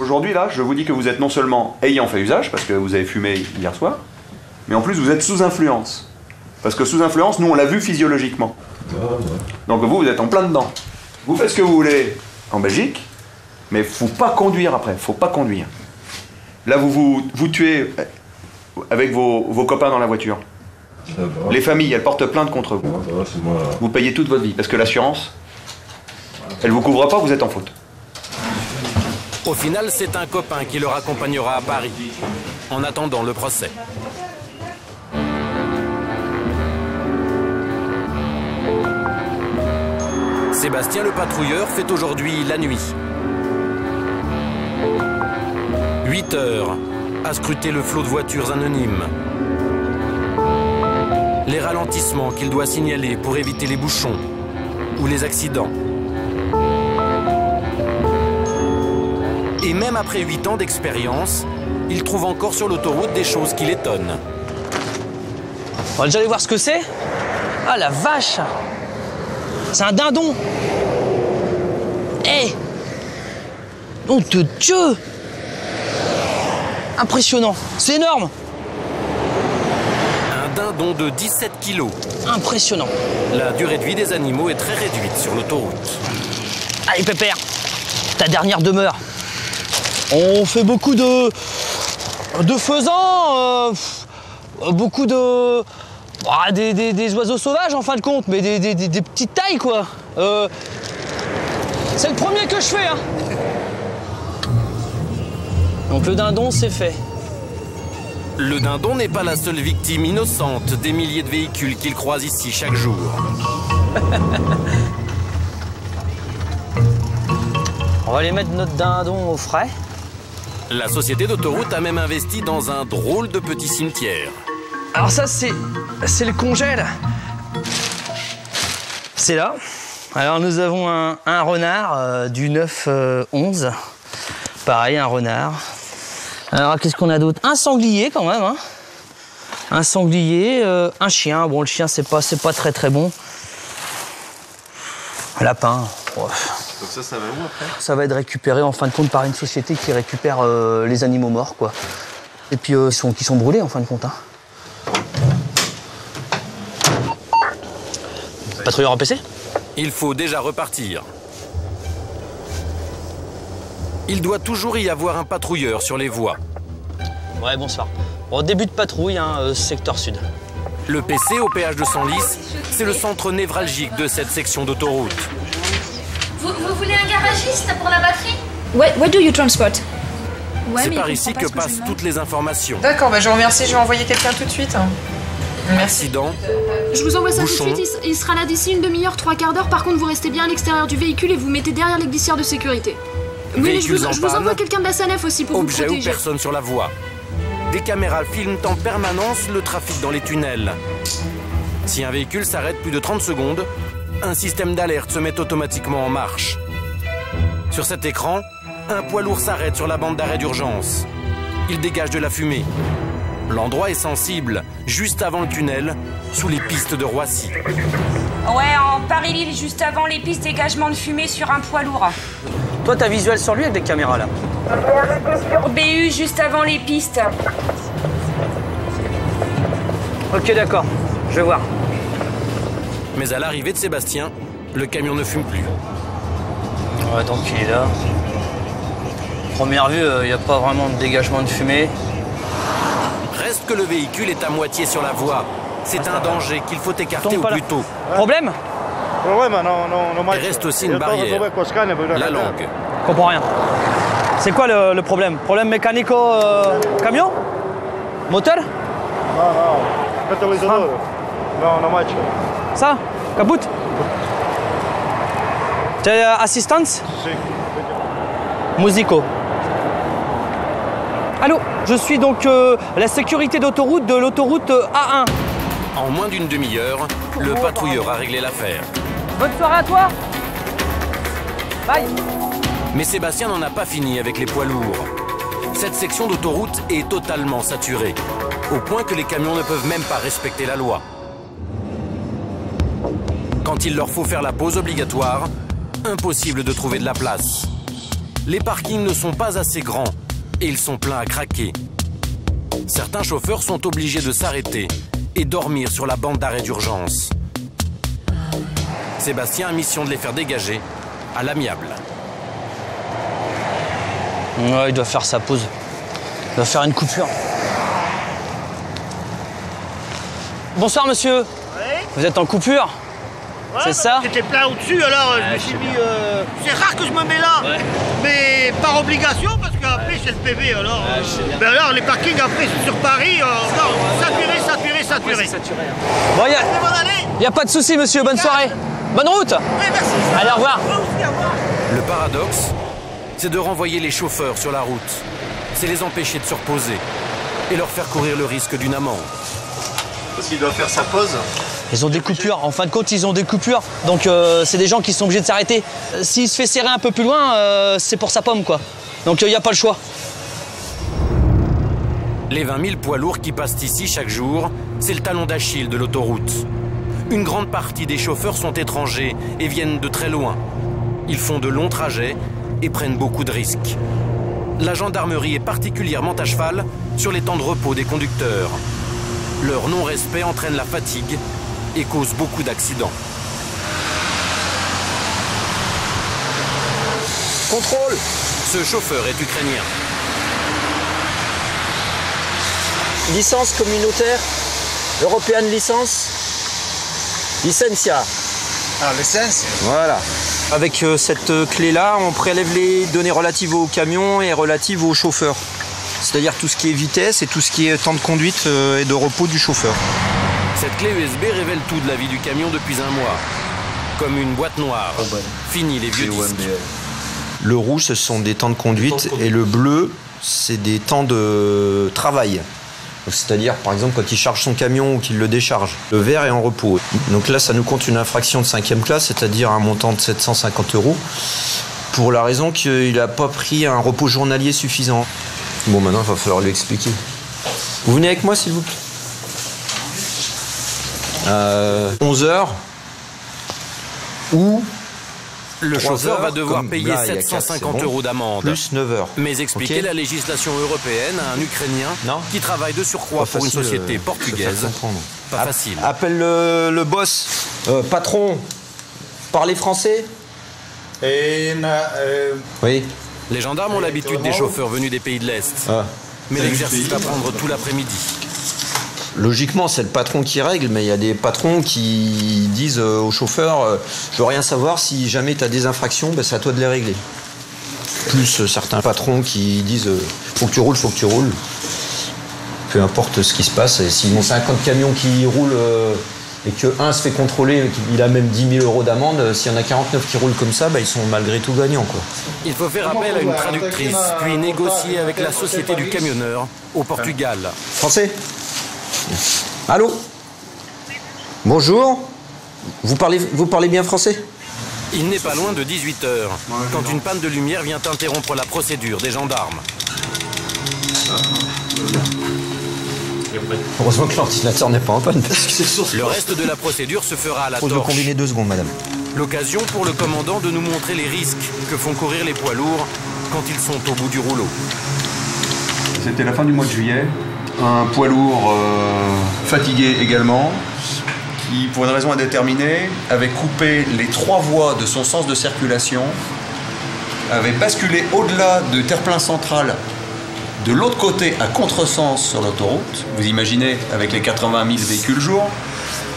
Aujourd'hui, là, je vous dis que vous êtes non seulement ayant fait usage, parce que vous avez fumé hier soir, mais en plus vous êtes sous influence. Parce que sous influence, nous, on l'a vu physiologiquement. Donc vous êtes en plein dedans. Vous faites ce que vous voulez en Belgique, mais faut pas conduire après, faut pas conduire. Là, vous tuez avec vos copains dans la voiture. Les familles, elles portent plainte contre vous. Vous payez toute votre vie, parce que l'assurance, elle vous couvre pas, vous êtes en faute. Au final, c'est un copain qui leur accompagnera à Paris, en attendant le procès. Sébastien le patrouilleur fait aujourd'hui la nuit. 8 heures à scruter le flot de voitures anonymes. Les ralentissements qu'il doit signaler pour éviter les bouchons ou les accidents. Et même après 8 ans d'expérience, il trouve encore sur l'autoroute des choses qui l'étonnent. On va déjà aller voir ce que c'est. Ah la vache! C'est un dindon! Hé! Nom de Dieu! Impressionnant! C'est énorme! Un dindon de 17 kilos. Impressionnant! La durée de vie des animaux est très réduite sur l'autoroute. Allez Pépère, ta dernière demeure. On fait beaucoup de faisans, beaucoup de... des oiseaux sauvages en fin de compte, mais des petites tailles quoi. C'est le premier que je fais. Hein. Donc le dindon c'est fait. Le dindon n'est pas la seule victime innocente des milliers de véhicules qu'il croise ici chaque jour. On va aller mettre notre dindon au frais. La société d'autoroute a même investi dans un drôle de petit cimetière. Alors ça, c'est le congèle. C'est là. Alors nous avons un renard du 9-11. Pareil, un renard. Alors qu'est-ce qu'on a d'autre? Un sanglier quand même. Hein. Un sanglier, un chien. Bon, le chien, c'est pas très très bon. Un lapin. Oh. Donc ça va où après? Ça va être récupéré en fin de compte par une société qui récupère les animaux morts, quoi. Et puis qui sont brûlés en fin de compte. Hein. Patrouilleur en PC? Il faut déjà repartir. Il doit toujours y avoir un patrouilleur sur les voies. Ouais, bonsoir. Bon, début de patrouille, hein, secteur sud. Le PC au péage de Senlis, c'est le centre névralgique de cette section d'autoroute. Vous voulez un garagiste pour la batterie? Where do you transport? C'est par ici que passent toutes les informations. D'accord, bah je vous remercie, je vais envoyer quelqu'un tout de suite. Merci. Accident. Je vous envoie ça bouchon. tout de suite, il sera là d'ici une demi-heure, 3/4 d'heure. Par contre, vous restez bien à l'extérieur du véhicule et vous mettez derrière les glissières de sécurité. Oui, mais je vous envoie quelqu'un de la SANEF aussi pour vous protéger. Objet ou personne sur la voie. Des caméras filment en permanence le trafic dans les tunnels. Si un véhicule s'arrête plus de 30 secondes, un système d'alerte se met automatiquement en marche. Sur cet écran, un poids lourd s'arrête sur la bande d'arrêt d'urgence. Il dégage de la fumée. L'endroit est sensible, juste avant le tunnel, sous les pistes de Roissy. Ouais, en Paris-Lille, juste avant les pistes, dégagement de fumée sur un poids lourd. Toi, t'as visuel sur lui avec des caméras là? Sur BU, juste avant les pistes. Ok, d'accord, je vais voir. Mais à l'arrivée de Sébastien, le camion ne fume plus. Ouais, donc il est là. Première vue, il n'y a pas vraiment de dégagement de fumée. Reste que le véhicule est à moitié sur la voie. C'est un danger qu'il faut écarter au plus tôt. Problème? Il reste aussi une barrière, la langue. Je comprends rien. C'est quoi le problème? Problème mécanico-camion? Moteur? Ça? Caput? T'es assistance? Musico. Allô, je suis donc la sécurité d'autoroute de l'autoroute A1. En moins d'une demi-heure, le patrouilleur a réglé l'affaire. Bonne soirée à toi. Bye. Mais Sébastien n'en a pas fini avec les poids lourds. Cette section d'autoroute est totalement saturée, au point que les camions ne peuvent même pas respecter la loi. Quand il leur faut faire la pause obligatoire, impossible de trouver de la place. Les parkings ne sont pas assez grands et ils sont pleins à craquer. Certains chauffeurs sont obligés de s'arrêter et dormir sur la bande d'arrêt d'urgence. Sébastien a mission de les faire dégager à l'amiable. Ouais, il doit faire sa pause. Il doit faire une coupure. Bonsoir monsieur. Oui. Vous êtes en coupure? Ouais, c'est ça? C'était plein au-dessus, alors je me suis mis... C'est rare que je me mets là, mais par obligation, parce qu'après c'est le PV, alors... Ben alors les parkings après sur Paris, saturé. Bon, il n'y a pas de souci monsieur, bonne soirée. Bonne route. Oui, merci. Allez, au revoir. Le paradoxe, c'est de renvoyer les chauffeurs sur la route. C'est les empêcher de se reposer et leur faire courir le risque d'une amende. Parce qu'il doit faire sa pause. Ils ont des coupures, en fin de compte ils ont des coupures, donc c'est des gens qui sont obligés de s'arrêter. S'il se fait serrer un peu plus loin, c'est pour sa pomme quoi. Donc il n'y a pas le choix. Les 20 000 poids lourds qui passent ici chaque jour, c'est le talon d'Achille de l'autoroute. Une grande partie des chauffeurs sont étrangers et viennent de très loin. Ils font de longs trajets et prennent beaucoup de risques. La gendarmerie est particulièrement à cheval sur les temps de repos des conducteurs. Leur non-respect entraîne la fatigue et cause beaucoup d'accidents. Contrôle. Ce chauffeur est ukrainien. Licence communautaire, européenne licence, licencia. Ah, licence. Voilà. Avec cette clé-là, on prélève les données relatives au camion et relatives au chauffeur. C'est-à-dire tout ce qui est vitesse et tout ce qui est temps de conduite et de repos du chauffeur. Cette clé USB révèle tout de la vie du camion depuis un mois. Comme une boîte noire. Fini les vieux disques. Le rouge, ce sont des temps de conduite et le bleu, c'est des temps de travail. C'est-à-dire, par exemple, quand il charge son camion ou qu'il le décharge. Le vert est en repos. Donc là, ça nous compte une infraction de 5e classe, c'est-à-dire un montant de 750 €, pour la raison qu'il n'a pas pris un repos journalier suffisant. Bon, maintenant, il va falloir lui expliquer. Vous venez avec moi, s'il vous plaît. 11 h ou... Le chauffeur va devoir payer 750 € d'amende. Plus 9 heures. Mais expliquer la législation européenne à un Ukrainien qui travaille de surcroît pour une société portugaise. Pas facile. Appelle le boss. Patron, parlez français? Oui. Les gendarmes ont l'habitude des chauffeurs venus des pays de l'Est. Mais l'exercice va prendre tout l'après-midi. Logiquement, c'est le patron qui règle, mais il y a des patrons qui disent aux chauffeurs je veux rien savoir, si jamais tu as des infractions, ben, c'est à toi de les régler. Plus certains patrons qui disent faut que tu roules, faut que tu roules. Peu importe ce qui se passe, et s'ils ont 50 camions qui roulent et qu'un se fait contrôler, il a même 10 000 € d'amende, s'il y en a 49 qui roulent comme ça, ben, ils sont malgré tout gagnants, quoi. Il faut faire appel à une traductrice, puis négocier avec la société du camionneur au Portugal. Français? Allô? Bonjour. Vous parlez bien français? Il n'est pas loin de 18 h quand une panne de lumière vient interrompre la procédure des gendarmes. Heureusement que l'ordinateur n'est pas en panne. Le reste de la procédure se fera à la torche. Faut le combiner 2 secondes, madame. L'occasion pour le commandant de nous montrer les risques que font courir les poids lourds quand ils sont au bout du rouleau. C'était la fin du mois de juillet. Un poids lourd fatigué également, qui, pour une raison indéterminée, avait coupé les 3 voies de son sens de circulation, avait basculé au-delà du terre-plein central, de l'autre côté à contresens sur l'autoroute. Vous imaginez, avec les 80 000 véhicules jour,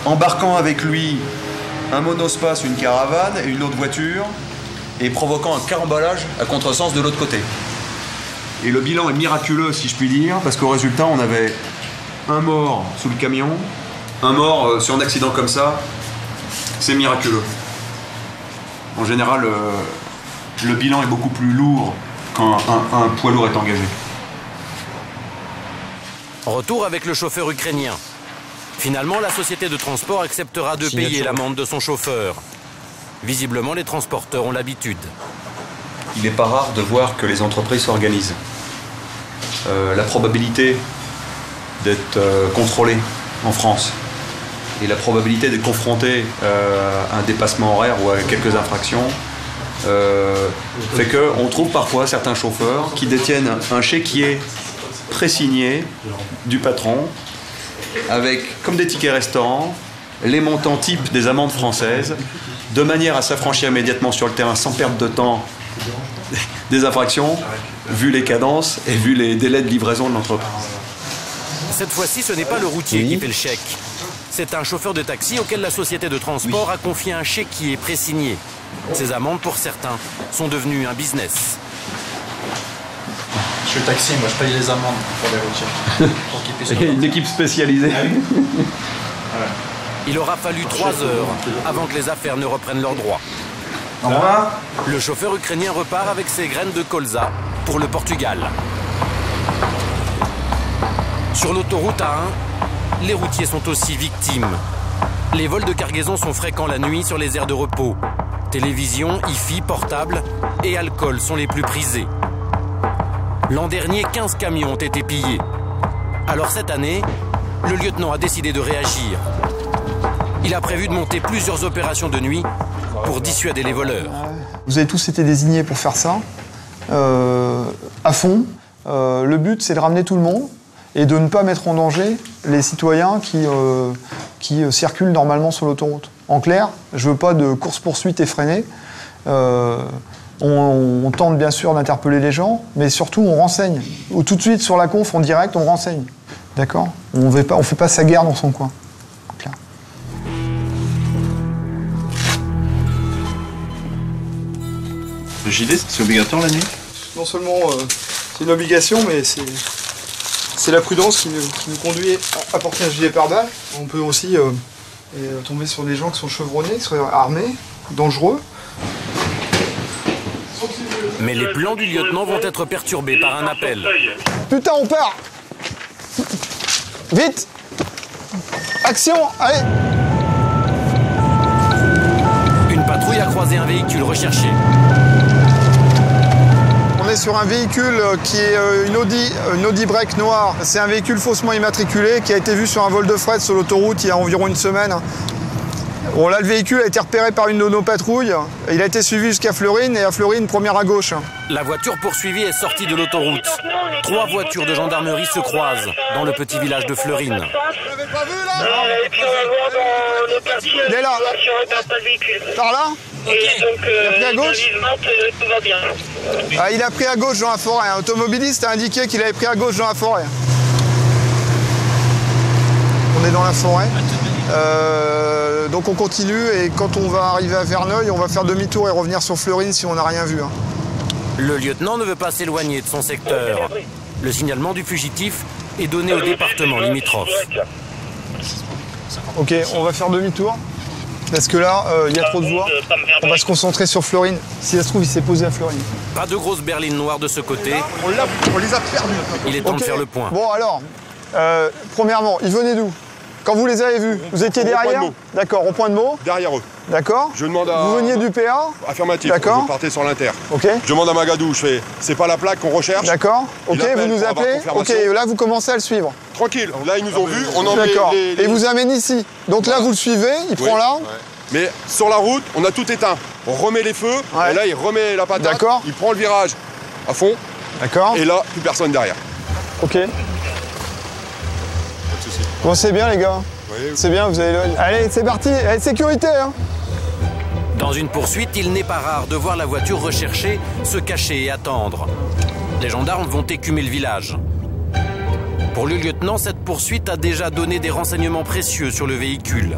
embarquant avec lui un monospace, une caravane et une autre voiture, et provoquant un carambolage à contresens de l'autre côté. Et le bilan est miraculeux, si je puis dire, parce qu'au résultat, on avait un mort sous le camion, un mort sur un accident comme ça. C'est miraculeux. En général, le bilan est beaucoup plus lourd quand un poids lourd est engagé. Retour avec le chauffeur ukrainien. Finalement, la société de transport acceptera de payer l'amende de son chauffeur. Visiblement, les transporteurs ont l'habitude. Il n'est pas rare de voir que les entreprises s'organisent. La probabilité d'être contrôlé en France et la probabilité d'être confronté à un dépassement horaire ou à quelques infractions fait qu'on trouve parfois certains chauffeurs qui détiennent un chéquier pré-signé du patron avec, comme des tickets restaurants, les montants types des amendes françaises, de manière à s'affranchir immédiatement sur le terrain sans perdre de temps des infractions, vu les cadences et vu les délais de livraison de l'entreprise. Cette fois-ci, ce n'est pas le routier qui fait le chèque. C'est un chauffeur de taxi auquel la société de transport a confié un chéquier pré-signé. Ces amendes, pour certains, sont devenues un business. Je suis taxi, moi je paye les amendes pour les routiers. Il y a une équipe spécialisée. Il aura fallu 3 heures avant que les affaires ne reprennent leur droit. Le chauffeur ukrainien repart avec ses graines de colza pour le Portugal. Sur l'autoroute A1, les routiers sont aussi victimes. Les vols de cargaison sont fréquents la nuit sur les aires de repos. Télévision, hi-fi, portable et alcool sont les plus prisés. L'an dernier, 15 camions ont été pillés. Alors cette année, le lieutenant a décidé de réagir. Il a prévu de monter plusieurs opérations de nuit pour dissuader les voleurs. Vous avez tous été désignés pour faire ça, à fond. Le but, c'est de ramener tout le monde et de ne pas mettre en danger les citoyens qui circulent normalement sur l'autoroute. En clair, je ne veux pas de course-poursuite effrénée. On tente bien sûr d'interpeller les gens, mais surtout on renseigne. Ou tout de suite sur la conf, en direct, on renseigne. D'accord ? On ne fait pas sa guerre dans son coin. Clair. Le JD, c'est obligatoire la nuit? Non seulement c'est une obligation, mais c'est la prudence qui nous conduit à porter un gilet pare-balles. On peut aussi tomber sur des gens qui sont chevronnés, qui sont armés, dangereux. Mais les plans du lieutenant vont être perturbés par un appel. Putain, on part! Vite! Action! Allez! Une patrouille a croisé un véhicule recherché. On est sur un véhicule qui est une Audi break noire. C'est un véhicule faussement immatriculé qui a été vu sur un vol de fret sur l'autoroute il y a environ une semaine. Bon, là, le véhicule a été repéré par une de nos patrouilles. Il a été suivi jusqu'à Fleurine et à Fleurine, première à gauche. La voiture poursuivie est sortie de l'autoroute. 3 voitures de gendarmerie se croisent dans le petit village de Fleurine. Il est là. Par là? Il a pris à gauche? Ah, il a pris à gauche dans la forêt. Un automobiliste a indiqué qu'il avait pris à gauche dans la forêt. On est dans la forêt. Donc on continue et quand on va arriver à Verneuil, on va faire demi-tour et revenir sur Fleurine si on n'a rien vu. Le lieutenant ne veut pas s'éloigner de son secteur. Le signalement du fugitif est donné au département limitrophe. Ok, on va faire demi-tour. Parce que là, il y a trop de voies. On va se concentrer sur Fleurine. Si ça se trouve, il s'est posé à Fleurine. Pas de grosses berlines noires de ce côté. On les a perdus. Il est temps de faire le point. Bon alors, premièrement, ils venaient d'où? Quand vous les avez vus, vous étiez derrière? D'accord, au point de Meaux. Derrière eux. D'accord. Je demande à... Vous veniez du PA? Affirmatif. D'accord. Vous partez sur l'Inter. Ok. Je demande à Magadou, je fais, c'est pas la plaque qu'on recherche. D'accord. Ok, vous nous appelez. Ok, là vous commencez à le suivre. Tranquille. Là ils nous ont vus, on en met D'accord. les... Et vous amène ici. Donc là vous le suivez, il prend là. Ouais. Mais sur la route, on a tout éteint. On remet les feux, et là il remet la patate. D'accord. Il prend le virage à fond. D'accord. Et là, plus personne derrière. Ok. Bon, c'est bien les gars. C'est bien, vous avez l'œil. Allez, c'est parti. Allez, sécurité, hein. Dans une poursuite, il n'est pas rare de voir la voiture recherchée se cacher et attendre. Les gendarmes vont écumer le village. Pour le lieutenant, cette poursuite a déjà donné des renseignements précieux sur le véhicule.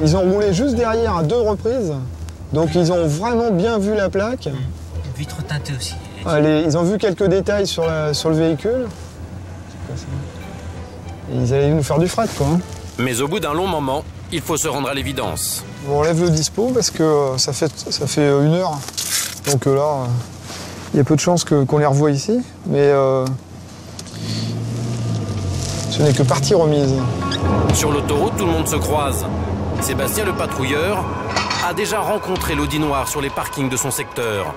Ils ont roulé juste derrière à 2 reprises. Donc ils ont vraiment bien vu la plaque. Vitre teintée aussi. Allez, ils ont vu quelques détails sur le véhicule. Et ils allaient nous faire du fret, quoi. Mais au bout d'un long moment, il faut se rendre à l'évidence. On enlève le dispo parce que ça fait 1 heure. Donc là, il y a peu de chances qu'on les revoie ici. Mais ce n'est que partie remise. Sur l'autoroute, tout le monde se croise. Sébastien, le patrouilleur, a déjà rencontré l'Audi noir sur les parkings de son secteur.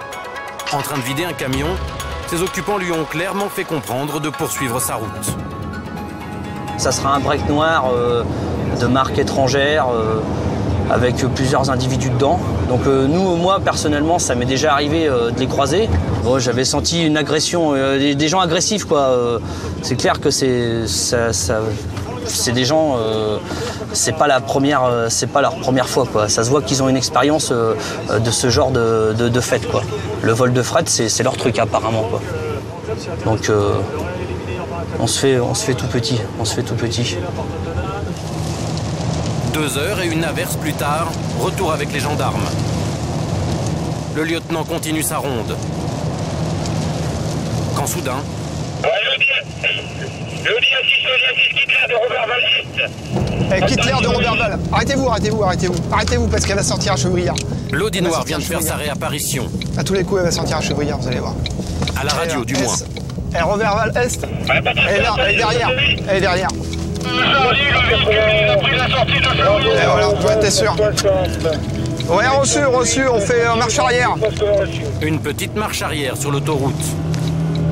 En train de vider un camion, ses occupants lui ont clairement fait comprendre de poursuivre sa route. Ça sera un break noir de marque étrangère avec plusieurs individus dedans. Donc moi personnellement, ça m'est déjà arrivé de les croiser. Bon, j'avais senti une agression, des gens agressifs quoi. C'est clair que c'est des gens, c'est pas leur première fois quoi. Ça se voit qu'ils ont une expérience de ce genre de fête quoi. Le vol de fret, c'est leur truc apparemment quoi. Donc on se fait tout petit, 2 heures et une averse plus tard, retour avec les gendarmes. Le lieutenant continue sa ronde. Quand soudain... quitte l'air de Roberval. Arrêtez-vous parce qu'elle va sortir à Chevrières. L'Audi noir vient de faire sa réapparition. À tous les coups, elle va sortir à Chevrières, vous allez voir. À la radio, du moins. Roberval Est. Elle est là, elle est derrière. Et voilà, toi, t'es sûr. Ouais, reçu, on fait marche arrière. Une petite marche arrière sur l'autoroute.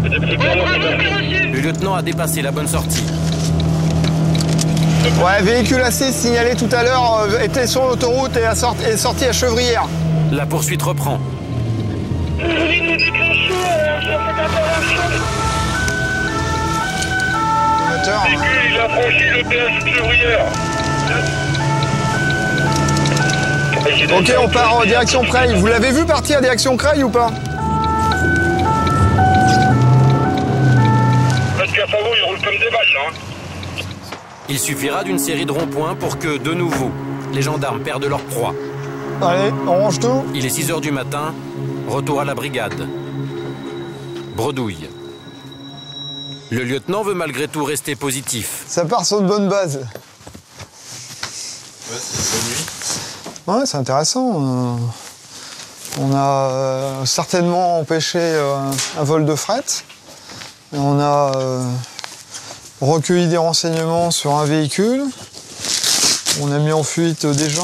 Le lieutenant a dépassé la bonne sortie. Ouais, véhicule AC signalé tout à l'heure était sur l'autoroute et est sorti à Chevrières. La poursuite reprend. Il a franchi le péage de Chevrières. Ok, on part en direction Creil. Vous l'avez vu partir en direction Creil ou pas? Parce qu'à Favo, il roule comme des balles, là. Il suffira d'une série de ronds-points pour que, de nouveau, les gendarmes perdent leur proie. Allez, on range tout. Il est 6 h du matin, retour à la brigade. Bredouille. Le lieutenant veut malgré tout rester positif. Ça part sur de bonnes bases. Ouais, c'est intéressant. On a certainement empêché un vol de fret. On a recueilli des renseignements sur un véhicule. On a mis en fuite des gens.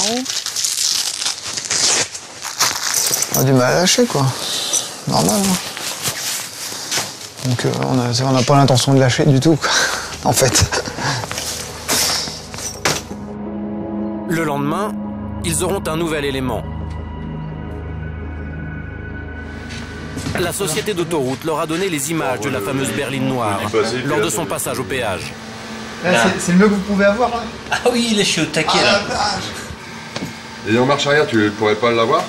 On a du mal à lâcher, quoi. Normal. Hein. Donc on n'a pas l'intention de lâcher du tout, quoi, en fait. Le lendemain, ils auront un nouvel élément. La société d'autoroute leur a donné les images de la fameuse berline noire lors de son passage au péage. Là, c'est le mieux que vous pouvez avoir, hein. Ah oui, il est chaud, taquet là. Et en marche arrière, tu ne pourrais pas l'avoir?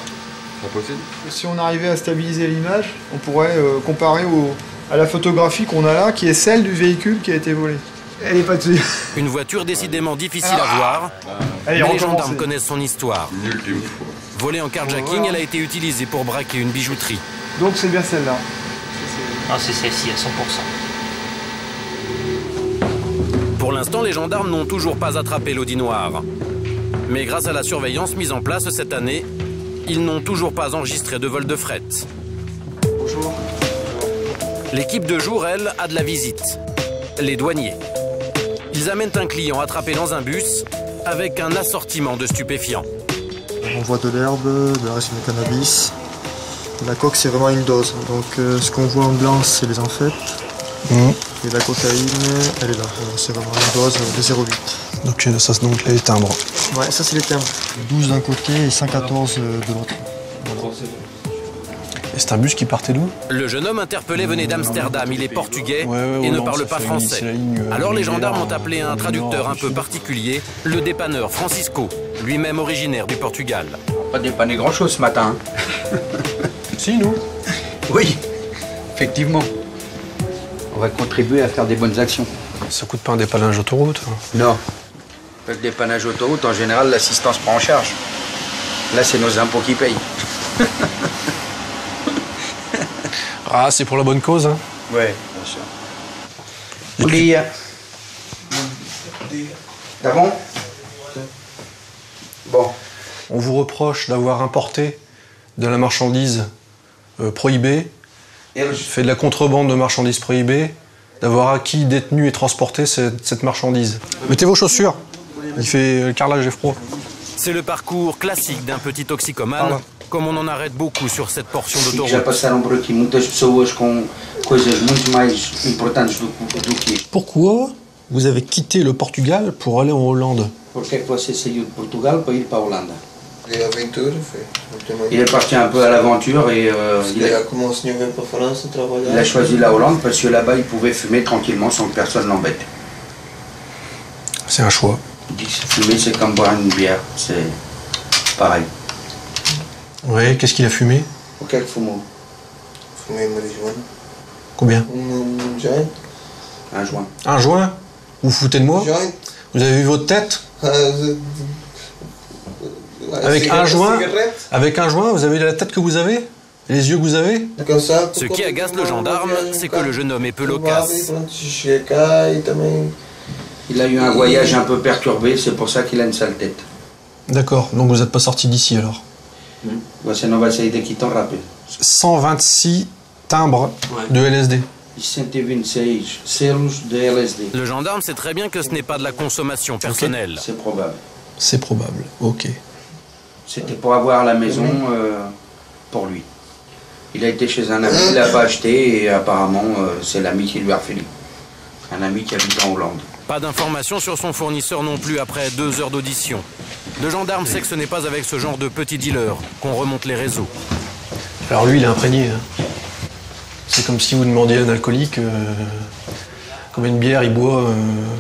Pas possible. Si on arrivait à stabiliser l'image, on pourrait comparer à la photographie qu'on a là, qui est celle du véhicule qui a été volé. Elle est pas dessus. Une voiture décidément difficile à voir, mais les gendarmes connaissent son histoire. Volée en carjacking, elle a été utilisée pour braquer une bijouterie. Donc c'est bien celle-là. Ah, c'est celle-ci à 100%. Pour l'instant, les gendarmes n'ont toujours pas attrapé l'Audi noir. Mais grâce à la surveillance mise en place cette année, ils n'ont toujours pas enregistré de vol de fret. Bonjour. L'équipe de jour, elle, a de la visite. Les douaniers. Ils amènent un client attrapé dans un bus avec un assortiment de stupéfiants. On voit de l'herbe, de la racine de cannabis. La coque, c'est vraiment une dose. Donc ce qu'on voit en blanc, c'est les amphètes. Et la cocaïne, elle est là. C'est vraiment une dose de 0,8. Donc ça, c'est donc les timbres. Ouais, ça c'est les timbres. 12 d'un côté et 114 de l'autre. Et c'est un bus qui partait d'où? Le jeune homme interpellé venait d'Amsterdam, il est portugais et ne parle pas français. Alors les gendarmes ont appelé un traducteur un peu particulier, le dépanneur Francisco, lui-même originaire du Portugal. Pas dépanner grand-chose ce matin. Si, nous? Oui, effectivement. On va contribuer à faire des bonnes actions. Ça coûte pas un dépannage autoroute? Non. Le dépannage autoroute, en général, l'assistance prend en charge. Là, c'est nos impôts qui payent. Ah, c'est pour la bonne cause, hein? Ouais, bien sûr. Bom dia. Tá bon? Bon. On vous reproche d'avoir importé de la marchandise prohibée, fait de la contrebande de marchandises prohibées, d'avoir acquis, détenu et transporté cette marchandise. Mettez vos chaussures, il fait le carrelage est froid. C'est le parcours classique d'un petit toxicomane, comme on en arrête beaucoup sur cette portion d'autoroute. Pourquoi vous avez quitté le Portugal pour aller en Hollande? Il est parti un peu à l'aventure et il a choisi la Hollande parce que là-bas il pouvait fumer tranquillement sans que personne l'embête. C'est un choix. Fumer c'est comme boire une bière, c'est pareil. Ouais, qu'est-ce qu'il a fumé? Quel fumo? Combien? Un joint. Un joint? Vous foutez de moi? Vous avez vu votre tête? Avec un joint, vous avez la tête que vous avez? Les yeux que vous avez? Ce qui agace le gendarme, c'est que le jeune homme est peu loquace. Il a eu un voyage un peu perturbé, c'est pour ça qu'il a une sale tête. D'accord, donc vous n'êtes pas sorti d'ici alors? 126 timbres de LSD. Le gendarme sait très bien que ce n'est pas de la consommation personnelle. C'est probable. C'est probable, ok. C'était pour avoir la maison pour lui. Il a été chez un ami, il l'a pas acheté et apparemment c'est l'ami qui lui a refilé. Un ami qui habite en Hollande. Pas d'informations sur son fournisseur non plus après 2 heures d'audition. Le gendarme sait que ce n'est pas avec ce genre de petit dealer qu'on remonte les réseaux. Alors lui, il est imprégné. Hein. C'est comme si vous demandiez à un alcoolique combien de bières il boit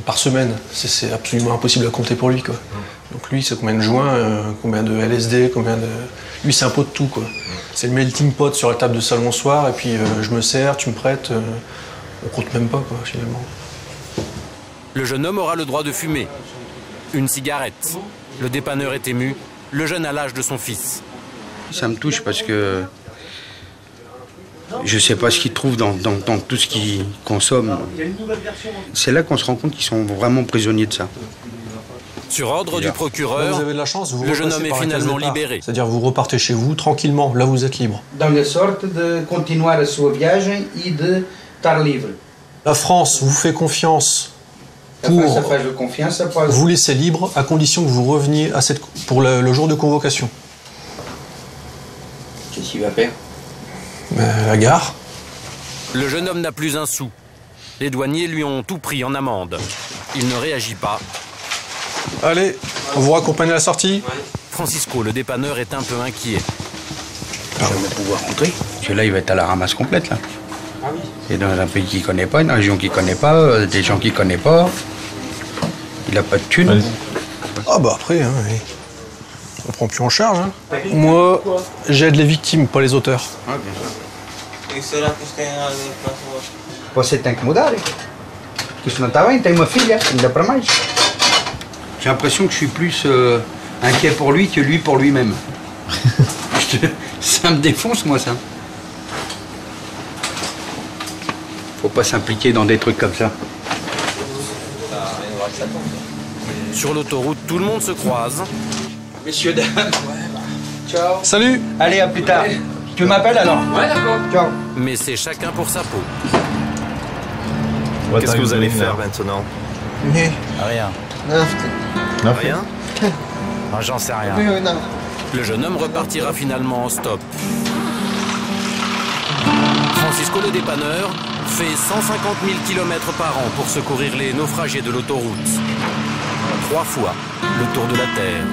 par semaine. C'est absolument impossible à compter pour lui, quoi. Donc lui, c'est combien de joints, combien de LSD, combien de... Lui, c'est un pot de tout, quoi. C'est le melting pot sur la table de salon le soir, et puis je me sers, tu me prêtes. On compte même pas, quoi, finalement. Le jeune homme aura le droit de fumer. Une cigarette. Le dépanneur est ému. Le jeune a l'âge de son fils. Ça me touche parce que Je sais pas ce qu'ils trouvent dans tout ce qu'ils consomment. C'est là qu'on se rend compte qu'ils sont vraiment prisonniers de ça. Sur ordre du procureur, là, vous avez de la chance, le jeune homme est finalement libéré. C'est-à-dire vous repartez chez vous tranquillement, là vous êtes libre. Dans la sorte de continuer son voyage et de estar libre. La France vous fait confiance pour vous laisser libre à condition que vous reveniez à pour le jour de convocation. Qu'est-ce qu'il va faire? La gare. Le jeune homme n'a plus un sou. Les douaniers lui ont tout pris en amende. Il ne réagit pas. Allez, on vous raccompagne à la sortie. Francisco, le dépanneur, est un peu inquiet. Il va jamais pouvoir rentrer. Parce que là, il va être à la ramasse complète, là. C'est dans un pays qu'il ne connaît pas, une région qu'il ne connaît pas, des gens qu'il ne connaît pas. Il n'a pas de thunes. Ah bah après, hein, on prend plus en charge. Hein. Moi, j'aide les victimes, pas les auteurs. Ah, bien sûr. Você tem que mudar. Parce que sinon, t'as une fille, ainda para mais. J'ai l'impression que je suis plus inquiet pour lui que lui pour lui-même. Ça me défonce, moi, ça. Faut pas s'impliquer dans des trucs comme ça. Sur l'autoroute, tout le monde se croise. Messieurs, dames. Ciao. Salut. Allez, à plus tard. Tu m'appelles alors? Ouais, d'accord. Ciao. Mais c'est chacun pour sa peau. Qu'est-ce que vous allez faire maintenant? Rien. Rien? J'en sais rien. Le jeune homme repartira finalement en stop. Francisco le dépanneur fait 150 000 km par an pour secourir les naufragés de l'autoroute. 3 fois le tour de la Terre.